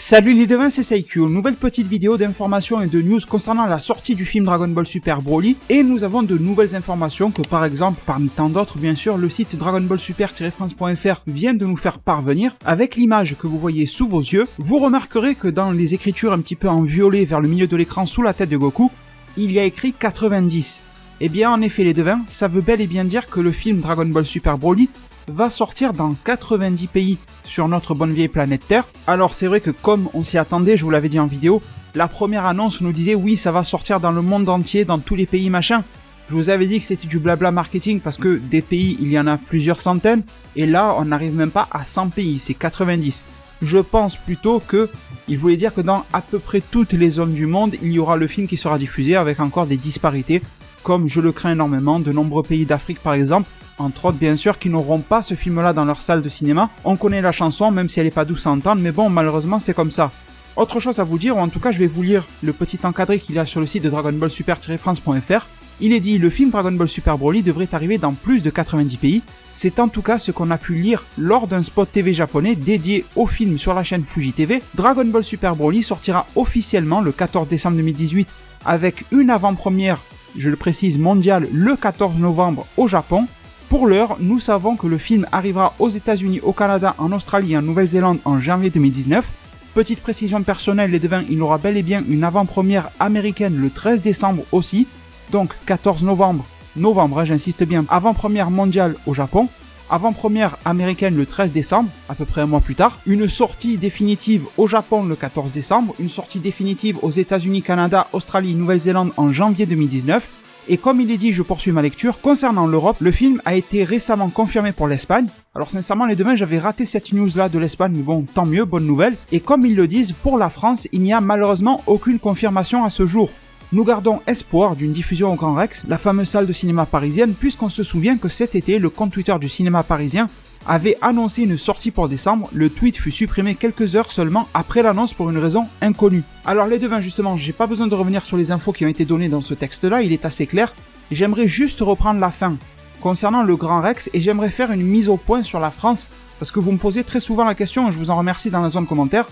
Salut les devins, c'est Saikyo, nouvelle petite vidéo d'informations et de news concernant la sortie du film Dragon Ball Super Broly, et nous avons de nouvelles informations que par exemple, parmi tant d'autres bien sûr, le site dragonballsuper-france.fr vient de nous faire parvenir. Avec l'image que vous voyez sous vos yeux, vous remarquerez que dans les écritures un petit peu en violet vers le milieu de l'écran sous la tête de Goku, il y a écrit 90. Et bien en effet les devins, ça veut bel et bien dire que le film Dragon Ball Super Broly va sortir dans 90 pays sur notre bonne vieille planète Terre. Alors c'est vrai que comme on s'y attendait, je vous l'avais dit en vidéo, la première annonce nous disait oui ça va sortir dans le monde entier, dans tous les pays machin. Je vous avais dit que c'était du blabla marketing parce que des pays il y en a plusieurs centaines et là on n'arrive même pas à 100 pays, c'est 90. Je pense plutôt que il voulait dire que dans à peu près toutes les zones du monde il y aura le film qui sera diffusé avec encore des disparités, comme je le crains énormément, de nombreux pays d'Afrique par exemple, entre autres bien sûr, qui n'auront pas ce film-là dans leur salle de cinéma. On connaît la chanson, même si elle n'est pas douce à entendre, mais bon, malheureusement, c'est comme ça. Autre chose à vous dire, ou en tout cas, je vais vous lire le petit encadré qu'il y a sur le site de dragonballsuper-france.fr. Il est dit, le film Dragon Ball Super Broly devrait arriver dans plus de 90 pays. C'est en tout cas ce qu'on a pu lire lors d'un spot TV japonais dédié au film sur la chaîne Fuji TV. Dragon Ball Super Broly sortira officiellement le 14 décembre 2018 avec une avant-première, je le précise, mondiale le 14 novembre au Japon. Pour l'heure, nous savons que le film arrivera aux États-Unis, au Canada, en Australie et en Nouvelle-Zélande en janvier 2019. Petite précision personnelle, les devins, il aura bel et bien une avant-première américaine le 13 décembre aussi. Donc 14 novembre, j'insiste bien, avant-première mondiale au Japon. Avant-première américaine le 13 décembre, à peu près un mois plus tard. Une sortie définitive au Japon le 14 décembre. Une sortie définitive aux États-Unis, Canada, Australie, Nouvelle-Zélande en janvier 2019. Et comme il est dit, je poursuis ma lecture, concernant l'Europe, le film a été récemment confirmé pour l'Espagne. Alors sincèrement les devins, j'avais raté cette news là de l'Espagne, mais bon, tant mieux, bonne nouvelle. Et comme ils le disent, pour la France, il n'y a malheureusement aucune confirmation à ce jour. Nous gardons espoir d'une diffusion au Grand Rex, la fameuse salle de cinéma parisienne, puisqu'on se souvient que cet été, le compte Twitter du cinéma parisien avait annoncé une sortie pour décembre. Le tweet fut supprimé quelques heures seulement après l'annonce pour une raison inconnue. Alors les devins justement, j'ai pas besoin de revenir sur les infos qui ont été données dans ce texte-là, il est assez clair. J'aimerais juste reprendre la fin concernant le Grand Rex et j'aimerais faire une mise au point sur la France parce que vous me posez très souvent la question et je vous en remercie dans la zone commentaire.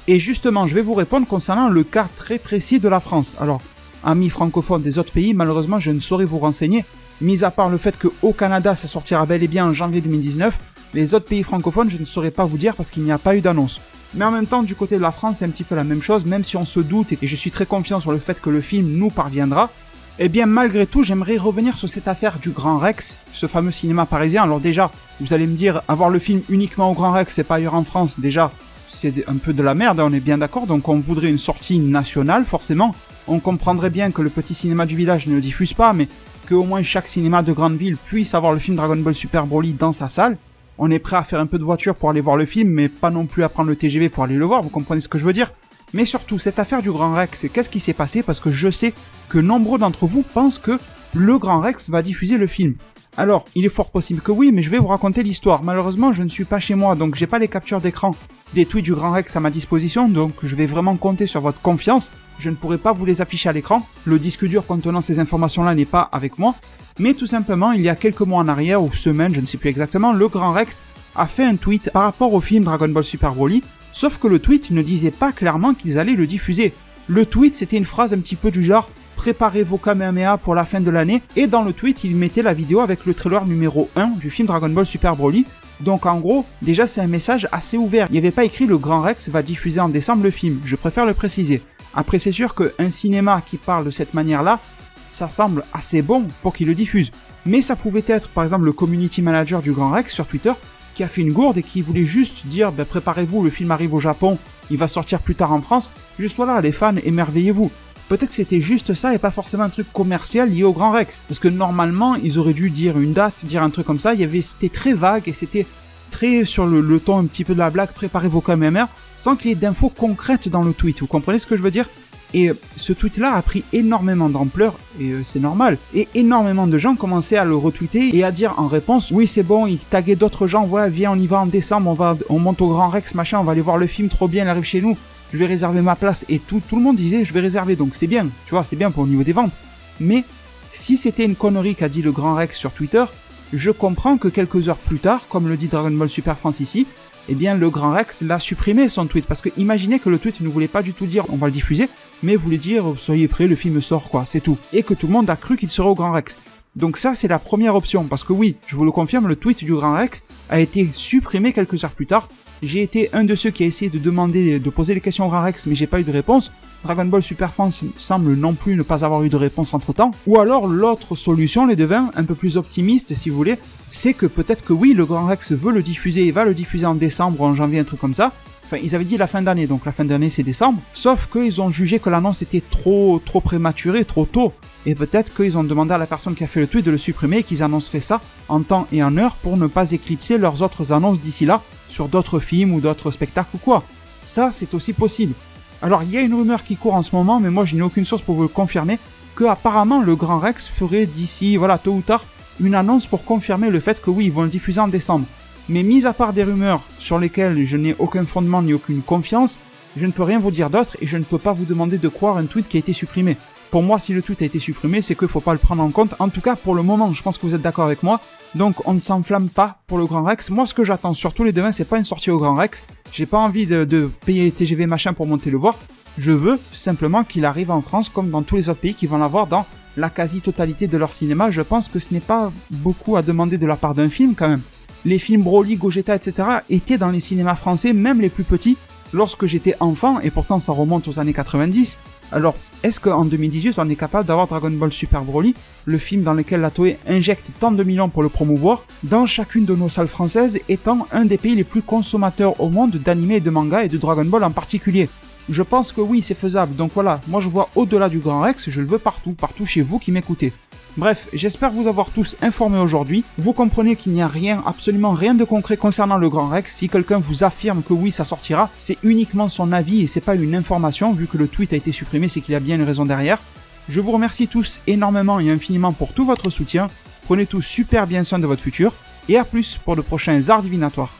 Et justement, je vais vous répondre concernant le cas très précis de la France. Alors, amis francophones des autres pays, malheureusement je ne saurais vous renseigner, mis à part le fait qu'au Canada ça sortira bel et bien en janvier 2019, les autres pays francophones je ne saurais pas vous dire parce qu'il n'y a pas eu d'annonce. Mais en même temps du côté de la France c'est un petit peu la même chose, même si on se doute et je suis très confiant sur le fait que le film nous parviendra, et bien malgré tout j'aimerais revenir sur cette affaire du Grand Rex, ce fameux cinéma parisien. Alors déjà, vous allez me dire, avoir le film uniquement au Grand Rex et pas ailleurs en France, déjà c'est un peu de la merde, on est bien d'accord, donc on voudrait une sortie nationale forcément. On comprendrait bien que le petit cinéma du village ne le diffuse pas, mais qu'au moins chaque cinéma de grande ville puisse avoir le film Dragon Ball Super Broly dans sa salle. On est prêt à faire un peu de voiture pour aller voir le film, mais pas non plus à prendre le TGV pour aller le voir, vous comprenez ce que je veux dire? Mais surtout, cette affaire du Grand Rex, qu'est-ce qui s'est passé? Parce que je sais que nombreux d'entre vous pensent que le Grand Rex va diffuser le film. Alors, il est fort possible que oui, mais je vais vous raconter l'histoire. Malheureusement, je ne suis pas chez moi, donc j'ai pas les captures d'écran des tweets du Grand Rex à ma disposition, donc je vais vraiment compter sur votre confiance. Je ne pourrai pas vous les afficher à l'écran. Le disque dur contenant ces informations-là n'est pas avec moi. Mais tout simplement, il y a quelques mois en arrière, ou semaines, je ne sais plus exactement, le Grand Rex a fait un tweet par rapport au film Dragon Ball Super Broly, sauf que le tweet ne disait pas clairement qu'ils allaient le diffuser. Le tweet, c'était une phrase un petit peu du genre « Préparez vos Kamehameha pour la fin de l'année » et dans le tweet, il mettait la vidéo avec le trailer numéro 1 du film Dragon Ball Super Broly. Donc en gros, déjà c'est un message assez ouvert. Il n'y avait pas écrit « Le Grand Rex va diffuser en décembre le film », je préfère le préciser. Après c'est sûr qu'un cinéma qui parle de cette manière-là, ça semble assez bon pour qu'il le diffuse. Mais ça pouvait être par exemple le community manager du Grand Rex sur Twitter qui a fait une gourde et qui voulait juste dire « Préparez-vous, le film arrive au Japon, il va sortir plus tard en France, juste voilà les fans, émerveillez-vous ». Peut-être que c'était juste ça et pas forcément un truc commercial lié au Grand Rex. Parce que normalement, ils auraient dû dire une date, dire un truc comme ça. C'était très vague et c'était très sur le ton un petit peu de la blague, préparez vos Kamehameha, sans qu'il y ait d'infos concrètes dans le tweet. Vous comprenez ce que je veux dire? Et ce tweet-là a pris énormément d'ampleur, et c'est normal. Et énormément de gens commençaient à le retweeter et à dire en réponse, oui c'est bon, ils taguaient d'autres gens, ouais viens on y va en décembre, on monte au Grand Rex, machin, on va aller voir le film, trop bien, il arrive chez nous. Je vais réserver ma place, et tout le monde disait je vais réserver, donc c'est bien, tu vois, c'est bien pour le niveau des ventes. Mais si c'était une connerie qu'a dit le Grand Rex sur Twitter, je comprends que quelques heures plus tard, comme le dit Dragon Ball Super France ici, eh bien le Grand Rex l'a supprimé son tweet, parce que imaginez que le tweet ne voulait pas du tout dire on va le diffuser, mais voulait dire soyez prêts, le film sort quoi, c'est tout. Et que tout le monde a cru qu'il serait au Grand Rex. Donc ça c'est la première option, parce que oui, je vous le confirme, le tweet du Grand Rex a été supprimé quelques heures plus tard. J'ai été un de ceux qui a essayé de poser des questions au Grand Rex, mais j'ai pas eu de réponse. Dragon Ball Super France semble non plus ne pas avoir eu de réponse entre temps. Ou alors l'autre solution, les devins, un peu plus optimiste si vous voulez, c'est que peut-être que oui, le Grand Rex veut le diffuser et va le diffuser en décembre ou en janvier, un truc comme ça. Enfin, ils avaient dit la fin d'année, donc la fin d'année c'est décembre. Sauf qu'ils ont jugé que l'annonce était trop prématurée, trop tôt. Et peut-être qu'ils ont demandé à la personne qui a fait le tweet de le supprimer et qu'ils annonceraient ça en temps et en heure pour ne pas éclipser leurs autres annonces d'ici là sur d'autres films ou d'autres spectacles ou quoi. Ça, c'est aussi possible. Alors, il y a une rumeur qui court en ce moment, mais moi je n'ai aucune source pour vous le confirmer, que apparemment le Grand Rex ferait d'ici, tôt ou tard, une annonce pour confirmer le fait que oui, ils vont le diffuser en décembre. Mais mis à part des rumeurs sur lesquelles je n'ai aucun fondement ni aucune confiance, je ne peux rien vous dire d'autre et je ne peux pas vous demander de croire un tweet qui a été supprimé. Pour moi, si le tweet a été supprimé, c'est qu'il ne faut pas le prendre en compte. En tout cas, pour le moment, je pense que vous êtes d'accord avec moi. Donc, on ne s'enflamme pas pour le Grand Rex. Moi, ce que j'attends surtout les devins, c'est pas une sortie au Grand Rex. J'ai pas envie de payer TGV machin pour monter le voir. Je veux simplement qu'il arrive en France comme dans tous les autres pays qui vont l'avoir dans la quasi-totalité de leur cinéma. Je pense que ce n'est pas beaucoup à demander de la part d'un film quand même. Les films Broly, Gogeta, etc. étaient dans les cinémas français, même les plus petits, lorsque j'étais enfant, et pourtant ça remonte aux années 90. Alors, est-ce qu'en 2018, on est capable d'avoir Dragon Ball Super Broly, le film dans lequel la Toei injecte tant de millions pour le promouvoir, dans chacune de nos salles françaises, étant un des pays les plus consommateurs au monde d'animés et de mangas et de Dragon Ball en particulier? Je pense que oui, c'est faisable. Donc voilà, moi je vois au-delà du Grand Rex, je le veux partout chez vous qui m'écoutez. Bref, j'espère vous avoir tous informés aujourd'hui. Vous comprenez qu'il n'y a rien, absolument rien de concret concernant le Grand Rex. Si quelqu'un vous affirme que oui, ça sortira, c'est uniquement son avis et c'est pas une information, vu que le tweet a été supprimé, c'est qu'il y a bien une raison derrière. Je vous remercie tous énormément et infiniment pour tout votre soutien. Prenez tous super bien soin de votre futur, et à plus pour de prochains arts divinatoires.